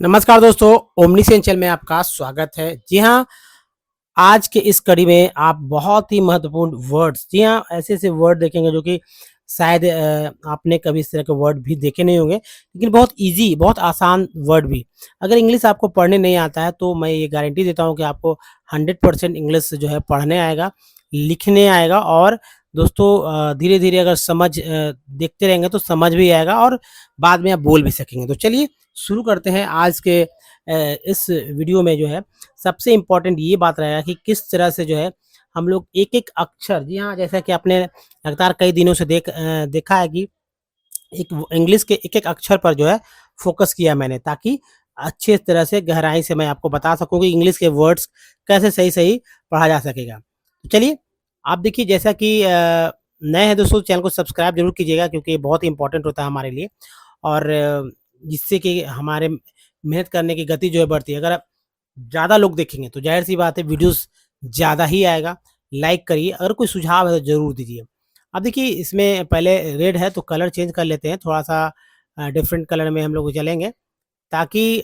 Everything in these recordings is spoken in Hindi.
नमस्कार दोस्तों, ओमनी सेंचल में आपका स्वागत है। जी हाँ, आज के इस कड़ी में आप बहुत ही महत्वपूर्ण वर्ड्स, जी हाँ, ऐसे-ऐसे वर्ड देखेंगे जो कि शायद आपने कभी इस तरह के वर्ड भी देखे नहीं होंगे, लेकिन बहुत ईज़ी, बहुत आसान वर्ड भी। अगर इंग्लिश आपको पढ़ने नहीं आता है, तो मैं ये गारंटी देता हूँ कि आपको 100% इंग्लिश जो है पढ़ने आएगा, लिखने आएगा और दोस्तों धीरे-धीरे अगर देखते रहेंगे तो समझ भी आएगा और बाद में आप बोल भी सकेंगे। तो चलिए शुरू करते हैं आज के इस वीडियो में जो है सबसे इम्पोर्टेंट ये बात रहेगा कि किस तरह से जो है हम लोग एक-एक अक्षर, जी हाँ, जैसा कि आपने लगातार कई दिनों से देखा है कि एक इंग्लिश के एक-एक अक्षर पर जो है फ़ोकस किया मैंने, ताकि अच्छे तरह से गहराई से मैं आपको बता सकूँ कि इंग्लिश के वर्ड्स कैसे सही-सही पढ़ा जा सकेगा। तो चलिए, आप देखिए जैसा कि नए हैं दोस्तों, चैनल को सब्सक्राइब ज़रूर कीजिएगा क्योंकि ये बहुत ही इम्पोर्टेंट होता है हमारे लिए और जिससे कि हमारे मेहनत करने की गति जो है बढ़ती है। अगर आप ज़्यादा लोग देखेंगे तो ज़ाहिर-सी बात है वीडियोज़ ज़्यादा ही आएगा। लाइक करिए, अगर कोई सुझाव है तो ज़रूर दीजिए। अब देखिए इसमें पहले रेड है तो कलर चेंज कर लेते हैं, थोड़ा-सा डिफरेंट कलर में हम लोग चलेंगे ताकि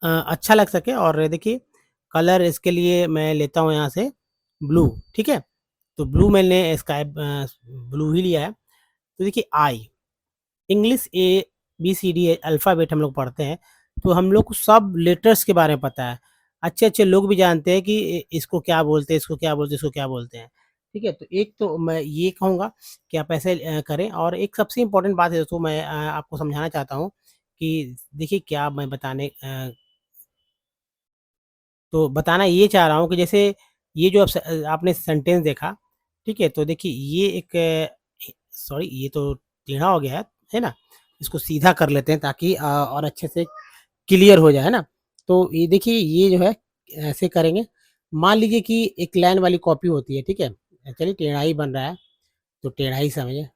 अच्छा लग सके और देखिए कलर इसके लिए मैं लेता हूँ यहाँ से ब्लू, ठीक है? तो ब्लू मैंने ब्लू ही लिया है। तो देखिए आई, इंग्लिश ए, बी, सी, डी अल्फ़ाबेट हम लोग पढ़ते हैं, तो हम लोग को सब लेटर्स के बारे में पता है। अच्छे-अच्छे लोग भी जानते हैं कि इसको क्या बोलते हैं, इसको क्या बोलते हैं, इसको क्या बोलते हैं। ठीक है? तो एक तो मैं ये कहूँगा कि आप ऐसे करें और एक सबसे इम्पोर्टेंट बात है दोस्तों मैं आपको समझाना चाहता हूँ कि देखिए क्या मैं तो बताना ये चाह रहा हूँ कि जैसे ये जो आपने सेंटेंस देखा, ठीक है? तो देखिए ये सॉरी ये तो टेढ़ा हो गया है ना? इसको सीधा कर लेते हैं ताकि और अच्छे से क्लियर हो जाए, है ना? तो ये देखिए ये जो है ऐसे करेंगे। मान लीजिए कि एक लाइन वाली कॉपी होती है, ठीक है? चलिए टेढ़ा ही बन रहा है, तो टेढ़ा ही समझिए।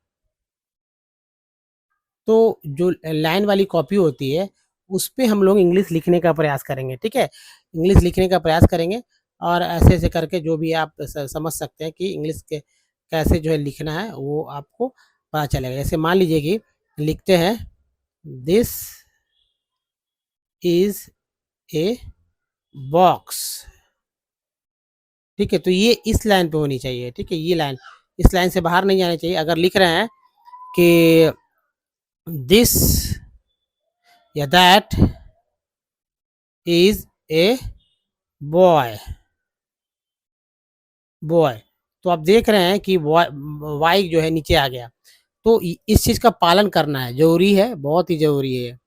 तो जो लाइन वाली कॉपी होती है, उसपे हम लोग इंग्लिश लिखने का प्रयास करेंगे, ठीक है? इंग्लिश लिखने का प्रयास करेंगे और ऐसे-ऐसे करके जो भी आप समझ सकते हैं कि इंग्लिश के कैसे जो है लिखना है, वो आपको पता चलेगा। जैसे मान लीजिए कि लिखते हैं दिस इज़ ए बॉक्स, ठीक है? तो ये इस लाइन पे होनी चाहिए, ठीक है? ये लाइन, इस लाइन से बाहर नहीं जानी चाहिए। अगर लिख रहे हैं कि दिस या that is a boy, boy, तो आप देख रहे हैं कि वाई जो है नीचे आ गया। तो इस चीज़ का पालन करना है, ज़रूरी है, बहुत ही ज़रूरी है।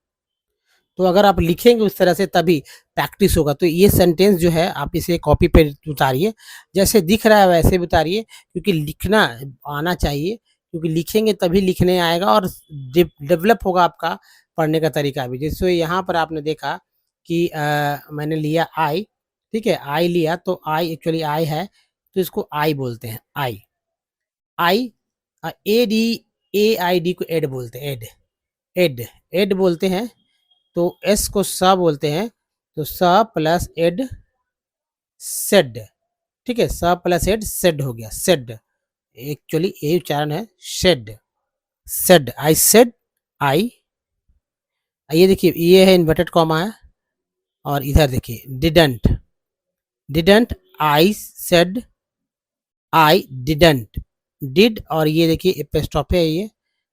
तो अगर आप लिखेंगे उस तरह से तभी प्रैक्टिस होगा। तो ये सेंटेंस जो है आप इसे कॉपी पे उतारिए, जैसे दिख रहा है वैसे भी उतारिए क्योंकि लिखना आना चाहिए, क्योंकि लिखेंगे तभी लिखने आएगा और डेवलप होगा आपका पढ़ने का तरीका भी। जैसे यहाँ पर आपने देखा कि मैंने लिया आई, ठीक है? आई लिया तो आई एक्चुअली आई है, तो इसको आई बोलते हैं, आई। आई ए-डी, ए-आई-डी को एड बोलते हैं, एड, एड, एड बोलते हैं। तो एस को स बोलते हैं, तो स प्लस एड सेड, ठीक है? स प्लस एड सेड हो गया, सेड। एक्चुअली यही उच्चारण है, शेड, सेड, आई सेड, आई। ये देखिए ये है इन्वर्टेड कॉमा है और इधर देखिए didn't, didn't, I said, I didn't, did और ये देखिए एपोस्ट्रोफी है ये,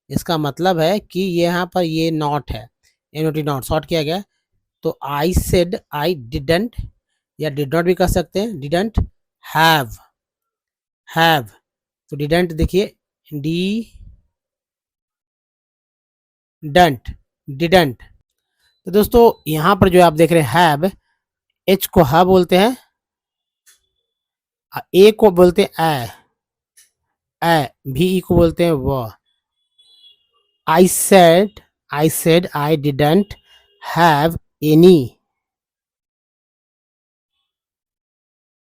इसका मतलब है कि यहाँ पर ये नॉट है, एनओटी नॉट शॉर्ट किया गया। तो आई सेड आई डिडंट या डिड नॉट भी कर सकते हैं, डिडंट हैव, हैव, तो डिडंट देखिए डी डंट, डिडंट। तो दोस्तों यहाँ पर जो आप देख रहे हैं हैव, एच को ह बोलते हैं, ए को बोलते हैं ए, भी ई को बोलते हैं व। I said I didn't have any,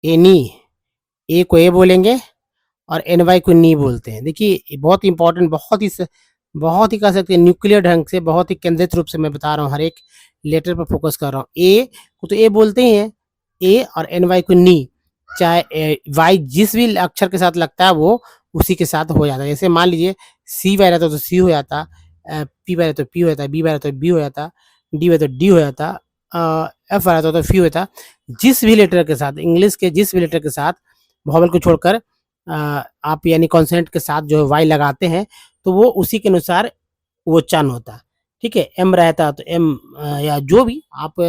any, a को ए बोलेंगे और एन वाई को नी बोलते हैं। देखिए बहुत इंपॉर्टेंट, बहुत ही कह सकते हैं न्यूक्लियर ढंग से, बहुत ही केंद्रित रूप से मैं बता रहा हूँ, हर एक लेटर पर फोकस कर रहा हूँ। ए को तो ए बोलते ही हैं, ए और एन वाई को नी, चाहे वाई जिस भी अक्षर के साथ लगता है वो उसी के साथ हो जाता है। जैसे मान लीजिए सी वाई रहता तो सी हो जाता, पी वाई रहता तो पी हो जाता, बी वाई रहता तो बी हो जाता, डी होता डी हो जाता, एफ आ जाता तो फी होता। जिस भी लेटर के साथ, इंग्लिश के जिस भी लेटर के साथ वॉवल को छोड़कर आप यानी कॉन्सोनेंट के साथ जो है वाई लगाते हैं, तो वो उसी के अनुसार वो उच्चारण होता है। ठीक है, एम रहता तो एम, या जो भी आप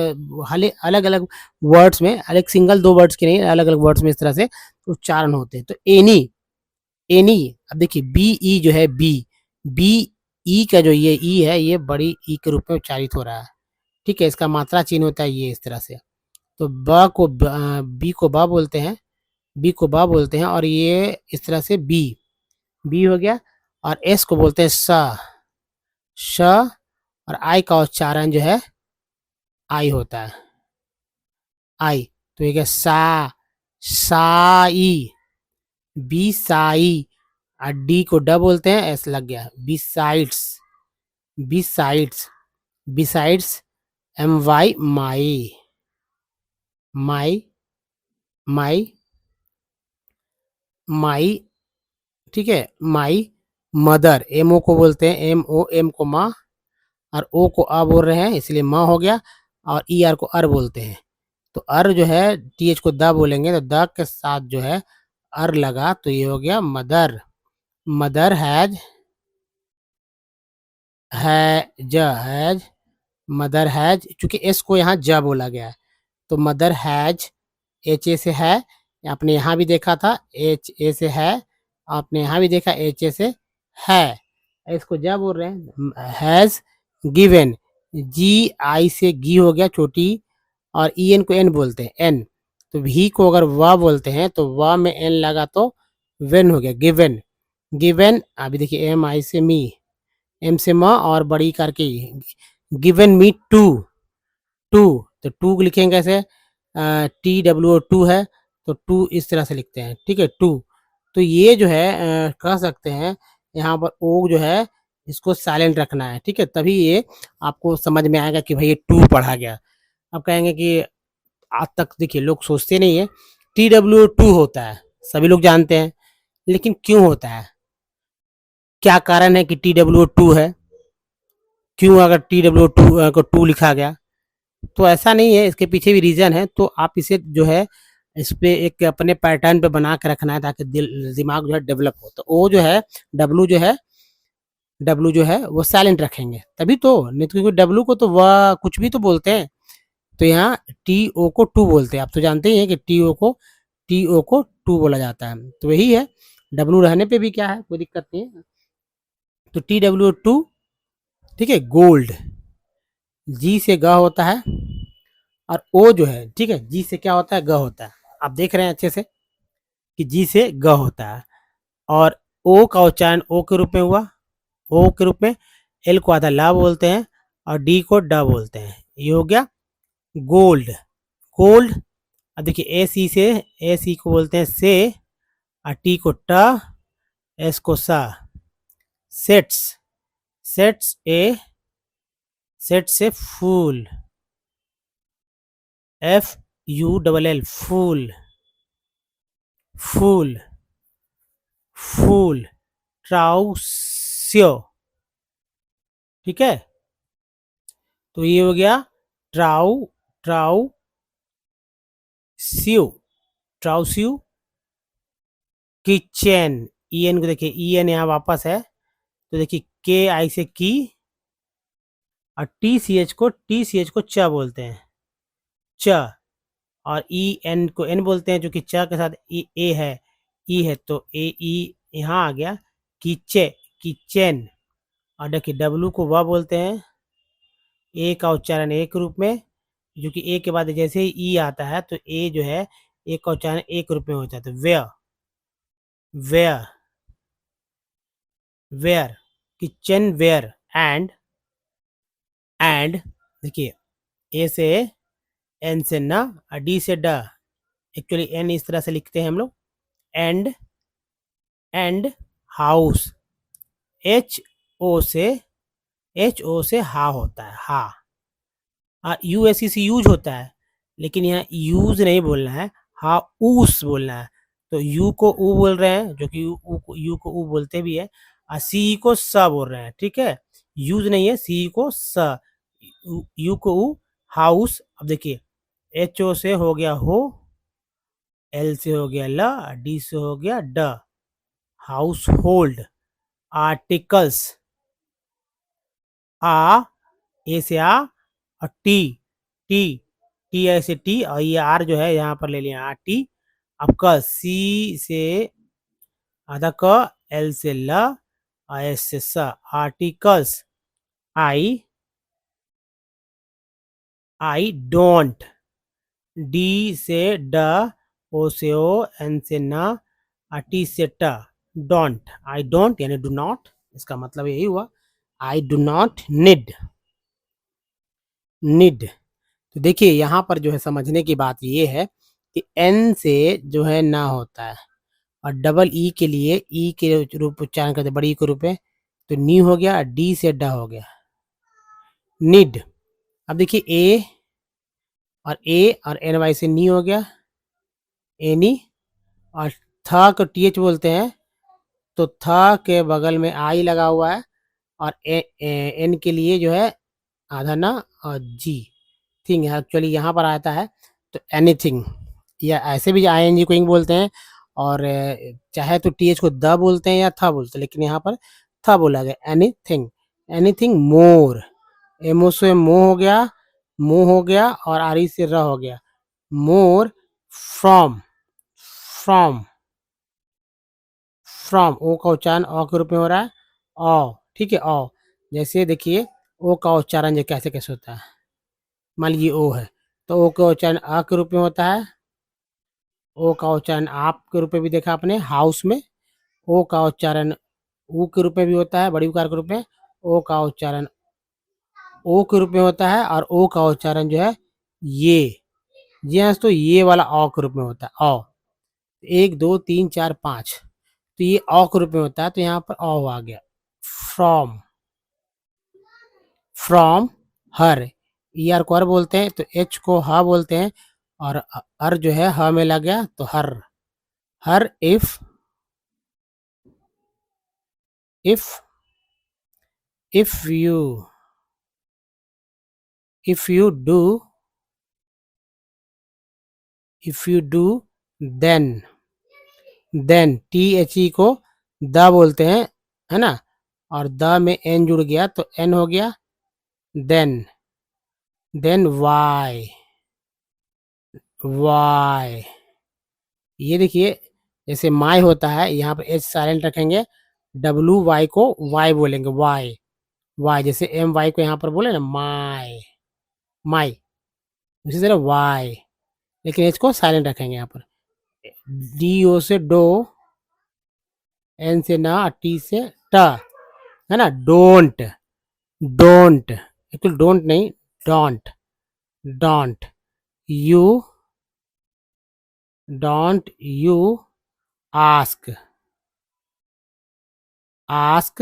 हले अलग-अलग वर्ड्स में, अलग सिंगल 2 वर्ड्स के नहीं, अलग-अलग वर्ड्स में इस तरह से उच्चारण होते हैं। तो एनी, एनी, अब देखिए बी ई जो है बी, बी ई का जो ये ई है, ये बड़ी ई के रूप में उच्चारित हो रहा है। ठीक है, इसका मात्रा चिन्ह होता है ये इस तरह से। तो ब को बी को बा बोलते हैं, बी को बा बोलते हैं, और ये इस तरह से बी, बी हो गया। और एस को बोलते हैं स, श, और आई का उच्चारण जो है आई होता है, आई। तो ये क्या, सा, साई, बी साई। और डी को ड बोलते हैं, एस लग गया, besides, besides, besides, M Y, my, my, my, my. ठीक है, माई मदर, एम ओ को बोलते हैं, एम ओ, एम को माँ, और ओ को आ बोल रहे हैं इसलिए माँ हो गया, और ई आर को अर बोलते हैं। तो अर जो है टी एच को द बोलेंगे, तो द के साथ जो है अर लगा, तो ये हो गया mother. Mother has, has, mother has, चूंकि एस को यहाँ ज बोला गया है, तो मदर हैज, एच ए से है, आपने यहाँ भी देखा था एच ए से है, आपने यहाँ भी देखा एच ए से है, इसको ज बोल रहे हैं। हैज गिवन, जी आई से गी हो गया छोटी, और ई एन को एन बोलते हैं, एन। तो भी को अगर वा बोलते हैं तो वा में एन लगा तो वेन हो गया, गिवन, गिवन। अभी देखिए एम आई से मी, एम से माँ, और बड़ी करके गिवन मी टू, टू, तो टू लिखेंगे कैसे, टी डब्ल्यू टू है, तो टू इस तरह से लिखते हैं। ठीक है, टू। तो ये जो है कह सकते हैं यहाँ पर ओ जो है इसको साइलेंट रखना है। ठीक है, तभी ये आपको समझ में आएगा कि भाई ये टू पढ़ा गया। अब कहेंगे कि आज तक देखिए लोग सोचते नहीं है, टी डब्ल्यू टू होता है, सभी लोग जानते हैं, लेकिन क्यों होता है, क्या कारण है कि टी डब्ल्यू टू है, क्यों अगर टी डब्ल्यू टू को टू लिखा गया, तो ऐसा नहीं है, इसके पीछे भी रीज़न है। तो आप इसे जो है इस पे एक अपने पैटर्न पे बना के रखना है, ताकि दिमाग जो है डेवलप हो। तो ओ जो है, डब्लू जो है, डब्लू जो है वो साइलेंट रखेंगे तभी तो, नहीं तो क्योंकि डब्लू को तो वह कुछ भी तो बोलते हैं। तो यहाँ टी ओ को टू बोलते हैं, आप तो जानते ही हैं कि टी ओ को टू बोला जाता है। तो वही है, डब्लू रहने पे भी क्या है, कोई दिक्कत नहीं है। तो टी डब्ल्यू टू, ठीक है, गोल्ड, जी से ग होता है, और ओ जो है, ठीक है, जी से क्या होता है, ग होता है। आप देख रहे हैं अच्छे से कि जी से ग होता है, और ओ का उच्चारण ओ के रूप में हुआ, ओ के रूप में। एल को आधा ला बोलते हैं, और डी को ड बोलते हैं। ये हो गया गोल्ड, गोल्ड। अब देखिए ए सी से, ए सी को बोलते हैं से, और टी को ट, एस को सा, सेट्स, सेट्स ए, सेट से फूल, एफ यू डबल एल, फूल, फूल, फूल, ट्राउस्यो। ठीक है, तो ये हो गया ट्राउ, ट्राउ स्यू, ट्राउस्यू। किचन, ई एन को देखिए, ई एन यहाँ वापस है, तो देखिए के आई से की, और टी सी एच को च बोलते हैं, च। और ई एन को एन बोलते हैं, जो कि च के साथ ए है, ई है, तो ए ई यहाँ आ गया, किचे, किचन। और देखिए डब्लू को व बोलते हैं, ए का उच्चारण ए के रूप में, जो कि ए के बाद जैसे ही ई आता है तो ए जो है ए का उच्चारण ए के रूप में हो जाता है। Ware, ware, ware, kitchen ware. And देखिए ए से एन से न, और डी से ड, एक्चुअली एन इस तरह से लिखते हैं हम लोग, एंड हाउस, एच ओ से, एच ओ से हा होता है, हा। यू एस से यूज होता है, लेकिन यहाँ यूज नहीं बोलना है, हा ऊस बोलना है। तो यू को ऊ बोल रहे हैं, जो कि यू को ऊ बोलते भी है, और सी को स बोल रहे हैं। ठीक है, यूज नहीं है, सी को स, यू को ऊ, हाउस। अब देखिए एच ओ से हो गया हो, एल से हो गया ल, डी से हो गया ड, हाउस होल्ड। आर्टिकल्स, आ, ए से आ, और टी, टी, टी ऐसे टी, और ये आर जो है यहाँ पर ले लिया आर टी। अब क, सी से आधा क, एल से ल, और एस से स, articles. I, I don't, D से ड, ओ से ओ, एन से न, और टी से ट, डोंट। आई डोंट यानी डू नॉट, इसका मतलब यही हुआ, I do not need, need. तो देखिए यहाँ पर जो है समझने की बात ये है कि एन से जो है ना होता है, और डबल ई के लिए ई के रूप उच्चारण करते, बड़ी ई के रूप में, तो नी हो गया, डी से ड हो गया, निड। अब देखिए ए और एन वाई से नी हो गया, एनी। और था को टी एच बोलते हैं, तो था के बगल में आई लगा हुआ है, और एन के लिए जो है आधा ना और जी, थिंग है एक्चुअली यहाँ पर आता है। तो एनीथिंग, या ऐसे भी आई एन जी को इंग बोलते हैं, और चाहे तो टी एच को द बोलते हैं या था बोलते हैं, लेकिन यहाँ पर था बोला गया, एनीथिंग। एनीथिंग मोर, एमओ से मो हो गया, मो हो गया, और आर ई से र हो गया, मोर। फ्रॉम, फ्रॉम, फ्रॉम, ओ का उच्चारण अ के रूप में हो रहा है, अ, ठीक है, अ। जैसे देखिए ओ का उच्चारण जो कैसे कैसे होता है, मान लीजिए ओ है, तो ओ का उच्चारण अ के रूप में होता है, ओ का उच्चारण आप के रूप में भी देखा आपने हाउस में, ओ का उच्चारण ऊ के रूप में भी होता है, बड़ी उकार के रूप में, ओ का उच्चारण ओ के रूप में होता है, और ओ का उच्चारण जो है ये, जी हाँ, तो ये वाला अ के रूप में होता है, अ। एक दो तीन चार पाँच, तो ये अ के रूप में होता है, तो यहाँ पर अ आ गया, from, from her, E R को हर बोलते हैं, तो एच को ह बोलते हैं, और अर जो है ह में लग गया, तो her, her. If if you, if you do, if you do, then, then, T H E को द बोलते हैं, है ना, और द में एन जुड़ गया, तो एन हो गया, देन वाई, वाई। ये देखिए जैसे माई होता है, यहाँ पर एच साइलेंट रखेंगे, डब्लू वाई को वाई बोलेंगे, वाई, वाई। जैसे एम वाई को यहाँ पर बोले ना माई, माई, उसी तरह वाई, लेकिन एच को साइलेंट रखेंगे यहाँ पर। डी ओ से डो, एन से ना, टी से ट, है ना, डोंट, डोंट, एक्चुअली डोंट नहीं, don't, don't you, don't you ask, ask.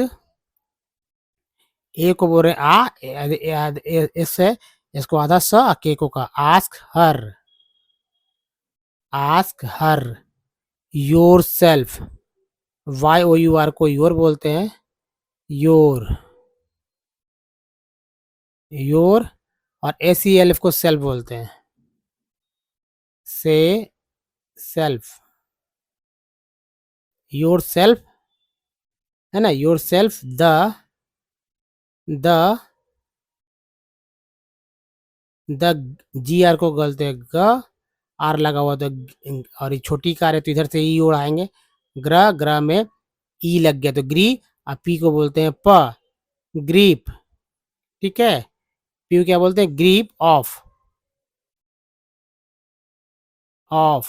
A को बोल रहे इस है, इसको आधा स, के को का, ask her, ask her your self, Y O U R को योर बोलते हैं, योर, योर। और ए सी एल एफ को सेल्फ बोलते हैं, से, सेल्फ, योर सेल्फ, है ना, your self, the the, G R को गलते हैं ग, आर लगा हुआ, तो और ये छोटी कार है, तो इधर से ई उड़ाएंगे, ग्रह, ग्रह में ई लग गया, तो ग्री। और पी को बोलते हैं प, ग्रीप, ठीक है, पी को क्या बोलते हैं, grip of, of,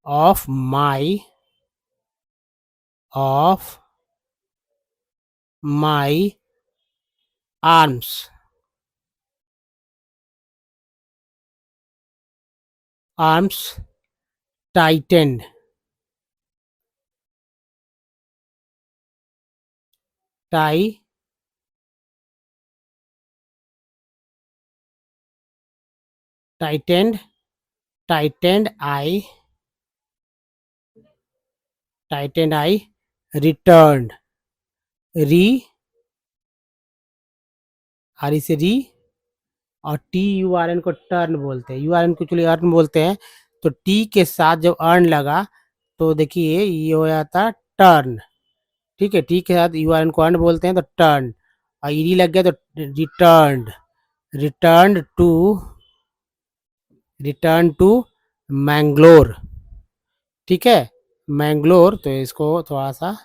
of my, of my arms, arms tightened, tie, tightened, tightened I, tightened I, return, री, आर ई से री, और टी यू आर एन को टर्न बोलते हैं, यू आर एन को एक्चुअली अर्न बोलते हैं। तो टी के साथ जब अर्न लगा तो देखिए ये हो जाता टर्न, ठीक है, टी के साथ यू आर एन को अर्न बोलते हैं तो टर्न, और ईडी लग गया तो return, return to, return to Mangalore, ठीक है, मैंगलोर। तो इसको थोड़ा सा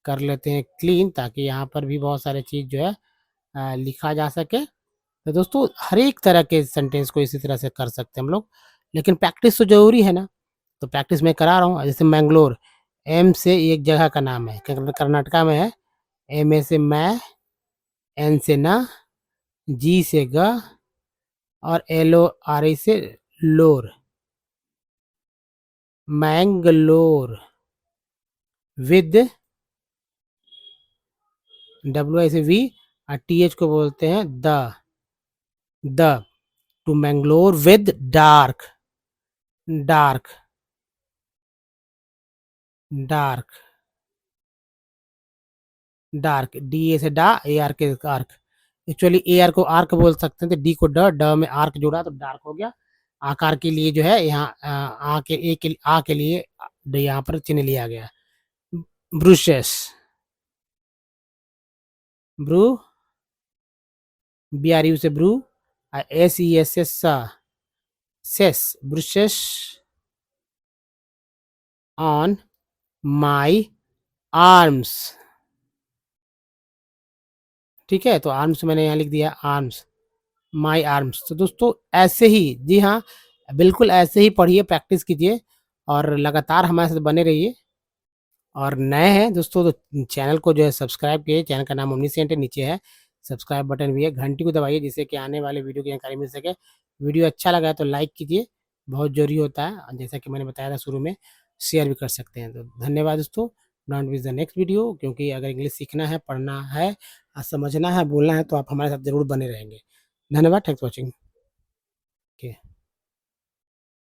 कर लेते हैं क्लीन, ताकि यहाँ पर भी बहुत सारे चीज़ जो है लिखा जा सके। तो दोस्तों हर एक तरह के सेंटेंस को इसी तरह से कर सकते हैं हम लोग, लेकिन प्रैक्टिस तो ज़रूरी है ना। तो प्रैक्टिस मैं करा रहा हूँ। जैसे मैंगलोर, एम से एक जगह का नाम है, कर्नाटका में है। एम ए से मैं, एन से ना, जी से ग, और एल ओ आर ई से लोर, मैंगलोर, विद डब्ल्यू आई से वी, और टी एच को बोलते हैं the, to Mangalore with dark, dark, dark, dark, D A से डा, ए आर के आर्क। एक्चुअली ए आर को आर्क बोल सकते हैं, तो डी को ड में आर्क जोड़ा तो डार्क हो गया। आकार के लिए जो है यहाँ आ के ए के आ के लिए यहाँ पर चिन्ह लिया गया। Brushes, bru, B R U से bru, S E S S, ses, brushes on my arms, ठीक है। तो आर्म्स मैंने यहाँ लिख दिया, आर्म्स, माई आर्म्स। तो दोस्तों ऐसे ही, जी हाँ, बिल्कुल ऐसे ही पढ़िए, प्रैक्टिस कीजिए, और लगातार हमारे साथ बने रहिए। और नए हैं दोस्तों तो चैनल को जो है सब्सक्राइब कीजिए। चैनल का नाम ओमनीसेंट है, नीचे है सब्सक्राइब बटन भी है, घंटी को दबाइए जिससे कि आने वाले वीडियो की जानकारी मिल सके। वीडियो अच्छा लगा है तो लाइक कीजिए, बहुत ज़रूरी होता है, और जैसा कि मैंने बताया था शुरू में, शेयर भी कर सकते हैं। तो धन्यवाद दोस्तों, don't miss the next video, क्योंकि अगर इंग्लिश सीखना है, पढ़ना है, समझना है, बोलना है, तो आप हमारे साथ ज़रूर बने रहेंगे। धन्यवाद, थैंक्स फॉर वॉचिंग। ओके।